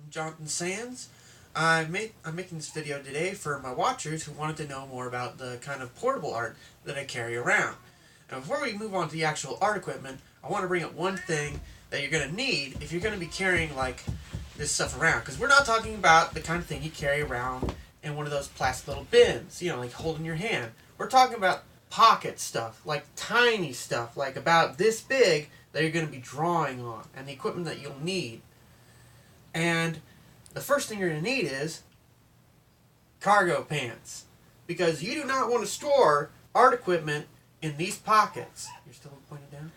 I'm Jonathan Sands. I'm making this video today for my watchers who wanted to know more about the kind of portable art that I carry around. Now, before we move on to the actual art equipment, I want to bring up one thing that you're going to need if you're going to be carrying like this stuff around. Because we're not talking about the kind of thing you carry around in one of those plastic little bins, like holding your hand. We're talking about pocket stuff, like tiny stuff, like about this big that you're going to be drawing on, and the equipment that you'll need. And the first thing you're going to need is cargo pants, because you do not want to store art equipment in these pockets. You're still pointing down?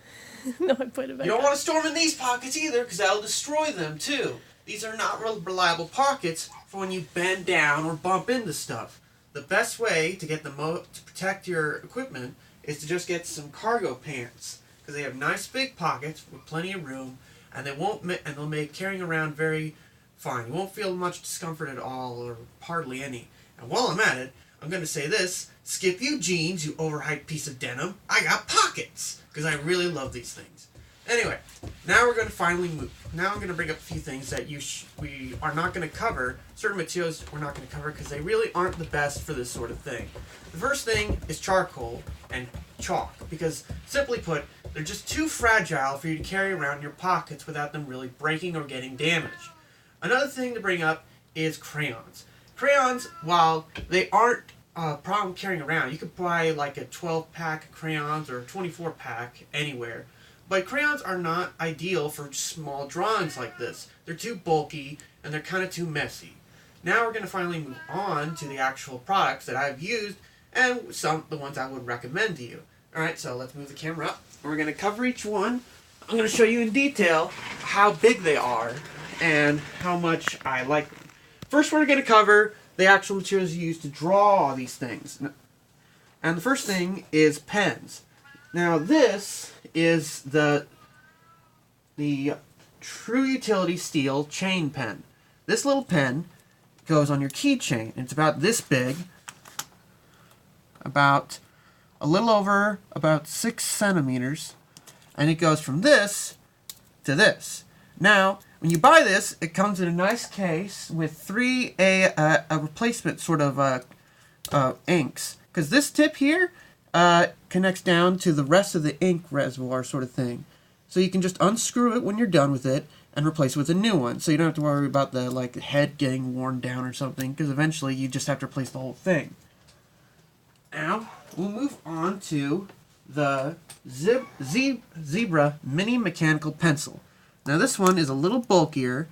No, I put it back. You don't up. want to store them in these pockets either, because that'll destroy them too. These are not real reliable pockets for when you bend down or bump into stuff. The best way to get to protect your equipment is to just get some cargo pants, because they have nice big pockets with plenty of room, and they'll make carrying around very fine. You won't feel much discomfort at all, or hardly any. And while I'm at it, I'm going to say this: skip you jeans, you overhyped piece of denim. I got pockets, because I really love these things. Anyway, now we're going to finally move. Now I'm going to bring up a few things that we are not going to cover. Certain materials we're not going to cover because they really aren't the best for this sort of thing. The first thing is charcoal and chalk, because simply put, they're just too fragile for you to carry around in your pockets without them really breaking or getting damaged. Another thing to bring up is crayons. Crayons, while they aren't a problem carrying around, you could buy like a 12-pack of crayons or a 24-pack anywhere. But crayons are not ideal for small drawings like this. They're too bulky and they're kind of too messy. Now we're going to finally move on to the actual products that I've used and the ones I would recommend to you. Alright, so let's move the camera up. We're going to cover each one. I'm going to show you in detail how big they are and how much I like them. First, we're going to cover the actual materials used to draw these things. And the first thing is pens. Now this is the True Utility Steel Chain Pen. This little pen goes on your keychain. It's about this big, about a little over about 6 centimeters, and it goes from this to this. Now, when you buy this, it comes in a nice case with a replacement sort of inks, because this tip here connects down to the rest of the ink reservoir sort of thing. So you can just unscrew it when you're done with it and replace it with a new one. So you don't have to worry about the head getting worn down or something, because eventually you just have to replace the whole thing. Now, we'll move on to the Zebra Mini Mechanical Pencil. Now this one is a little bulkier.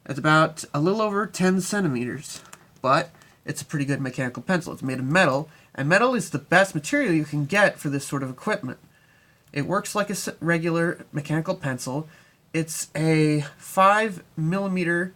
It's about a little over 10 centimeters, but it's a pretty good mechanical pencil. It's made of metal, and metal is the best material you can get for this sort of equipment. It works like a regular mechanical pencil. It's a 5mm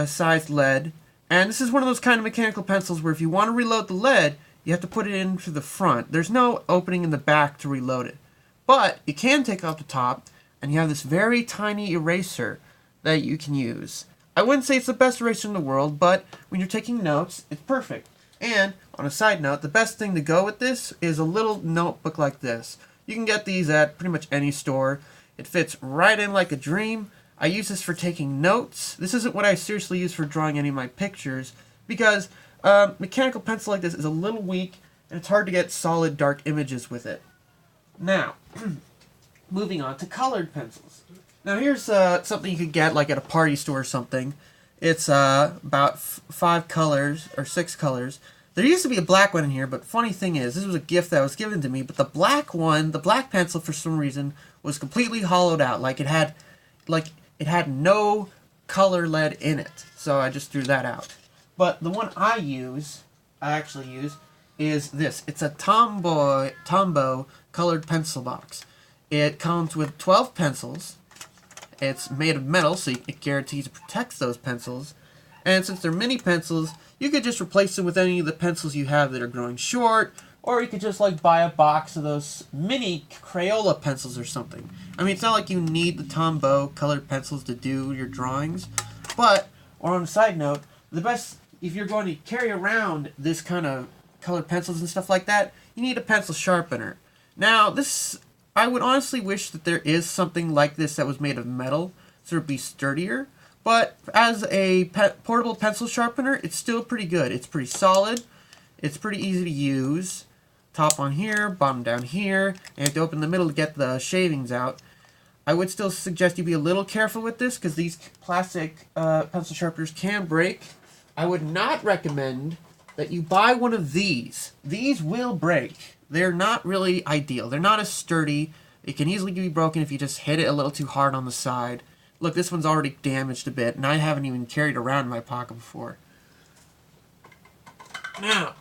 sized lead, and this is one of those kind of mechanical pencils where if you want to reload the lead, you have to put it into the front. There's no opening in the back to reload it. But you can take off the top, and you have this very tiny eraser that you can use. I wouldn't say it's the best eraser in the world, but when you're taking notes, it's perfect. And, on a side note, the best thing to go with this is a little notebook like this. You can get these at pretty much any store. It fits right in like a dream. I use this for taking notes. This isn't what I seriously use for drawing any of my pictures, because a mechanical pencil like this is a little weak, and it's hard to get solid dark images with it. Now, moving on to colored pencils. Now here's something you could get like at a party store or something. It's about 5 colors or 6 colors. There used to be a black one in here, but funny thing is, this was a gift that was given to me, but the black one, the black pencil for some reason, was completely hollowed out. Like it had no color lead in it. So I just threw that out. But the one I actually use, is this. It's a Tombow colored pencil box. It comes with 12 pencils. It's made of metal, so it guarantees it protects those pencils. And since they're mini pencils, you could just replace them with any of the pencils you have that are growing short, or you could just buy a box of those mini Crayola pencils or something. I mean, it's not like you need the Tombow colored pencils to do your drawings, but, or on a side note, the best, if you're going to carry around this kind of colored pencils and stuff like that, you need a pencil sharpener. Now, I would honestly wish that there is something like this that was made of metal, so it would be sturdier, But as a portable pencil sharpener, it's still pretty good. It's pretty solid. It's pretty easy to use. Top on here, bottom down here, and you have to open the middle to get the shavings out. I would still suggest you be a little careful with this because these plastic pencil sharpeners can break. I would not recommend that you buy one of these. These will break. They're not really ideal. They're not as sturdy. It can easily be broken if you just hit it a little too hard on the side. Look, this one's already damaged a bit, and I haven't even carried it around in my pocket before. Now,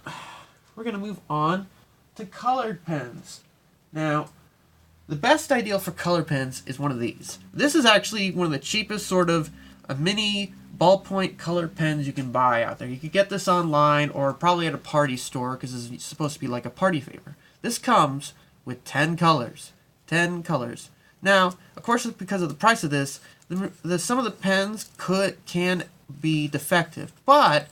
we're going to move on to colored pens. Now, the best ideal for color pens is one of these. This is actually one of the cheapest sort of a mini ballpoint colored pens you can buy out there. You could get this online or probably at a party store because it's supposed to be like a party favor. This comes with 10 colors. 10 colors. Now, of course, because of the price of this, some of the pens can be defective, but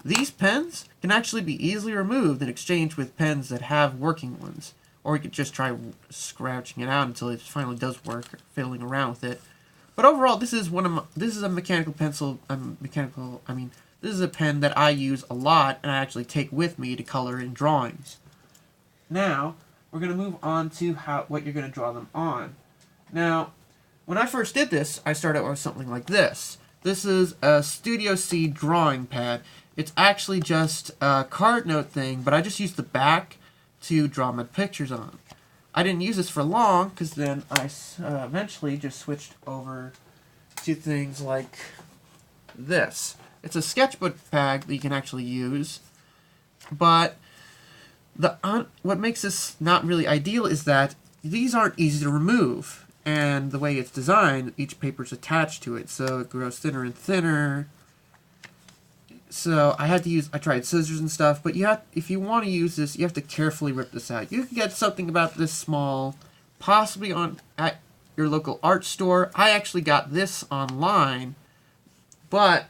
these pens can actually be easily removed and exchanged with pens that have working ones. Or you could just try scratching it out until it finally does work, or fiddling around with it. But overall, this is a mechanical pencil. This is a pen that I use a lot, and I actually take with me to color in drawings. Now, we're going to move on to what you're going to draw them on. Now, when I first did this, I started with something like this. This is a Studio C drawing pad. It's actually just a card note thing, but I just used the back to draw my pictures on. I didn't use this for long because then I eventually just switched over to things like this. It's a sketchbook pad that you can actually use, but what makes this not really ideal is that these aren't easy to remove, and the way it's designed, each paper's attached to it, so it grows thinner and thinner. So I tried scissors and stuff, but if you want to use this, you have to carefully rip this out. You can get something about this small, possibly at your local art store. I actually got this online, but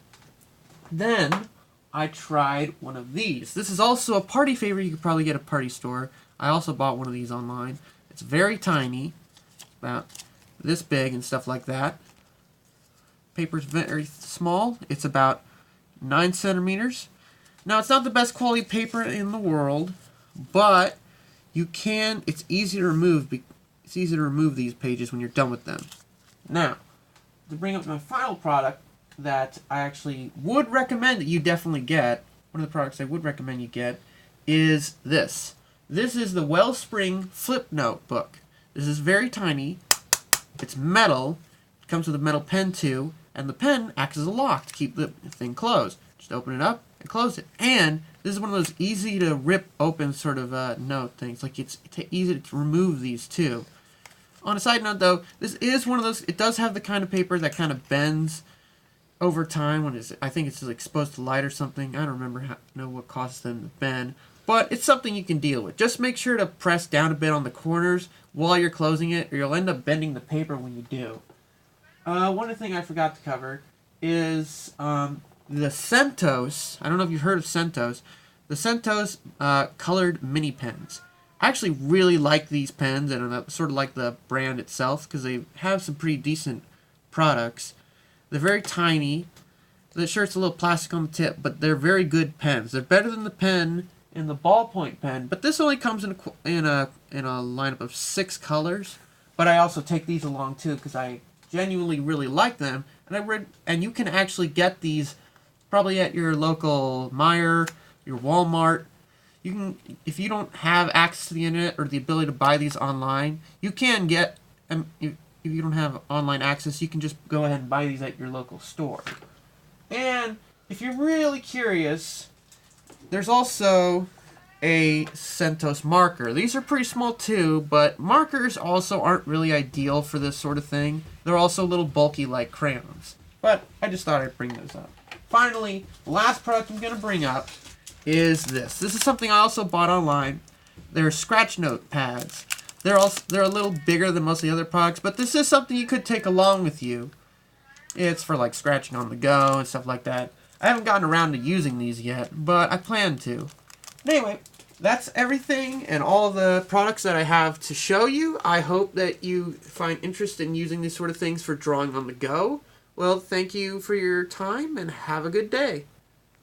then I tried one of these. This is also a party favor. You could probably get at a party store. I also bought one of these online. It's very tiny, about this big and stuff like that. Paper's very small. It's about 9 centimeters. Now, it's not the best quality paper in the world, but it's easy to remove. It's easy to remove these pages when you're done with them. Now, to bring up my final product that I actually would recommend that you definitely get, one of the products I would recommend you get, is this. This is the Wellspring Flip Notebook. This is very tiny. It's metal. It comes with a metal pen too. And the pen acts as a lock to keep the thing closed. Just open it up and close it. And this is one of those easy to rip open sort of note things. Like it's easy to remove these too. On a side note though, this is one of those, it does have the kind of paper that kind of bends over time when I think it's exposed to light or something. I don't know what causes them to bend. But it's something you can deal with. Just make sure to press down a bit on the corners while you're closing it, or you'll end up bending the paper when you do. One other thing I forgot to cover is the Centos. I don't know if you've heard of Centos. The Centos colored mini pens. I actually really like these pens, and I sort of like the brand itself because they have some pretty decent products. They're very tiny. Sure, it's a little plastic on the tip, but they're very good pens. They're better than the pen in the ballpoint pen, but this only comes in a lineup of 6 colors. But I also take these along too because I genuinely really like them, and you can actually get these probably at your local Meijer, your Walmart. You can, if you don't have access to the internet or the ability to buy these online, you can get. If you don't have online access, you can just go ahead and buy these at your local store. And if you're really curious, there's also a Centos marker. These are pretty small too, but markers also aren't really ideal for this sort of thing. They're also a little bulky like crayons. But I just thought I'd bring those up. Finally, the last product I'm going to bring up is this. This is something I also bought online. They're scratch note pads. They're a little bigger than most of the other products, but this is something you could take along with you. It's for like scratching on the go and stuff like that. I haven't gotten around to using these yet, but I plan to. Anyway, that's everything and all the products that I have to show you. I hope that you find interest in using these sort of things for drawing on the go, Well, thank you for your time and have a good day.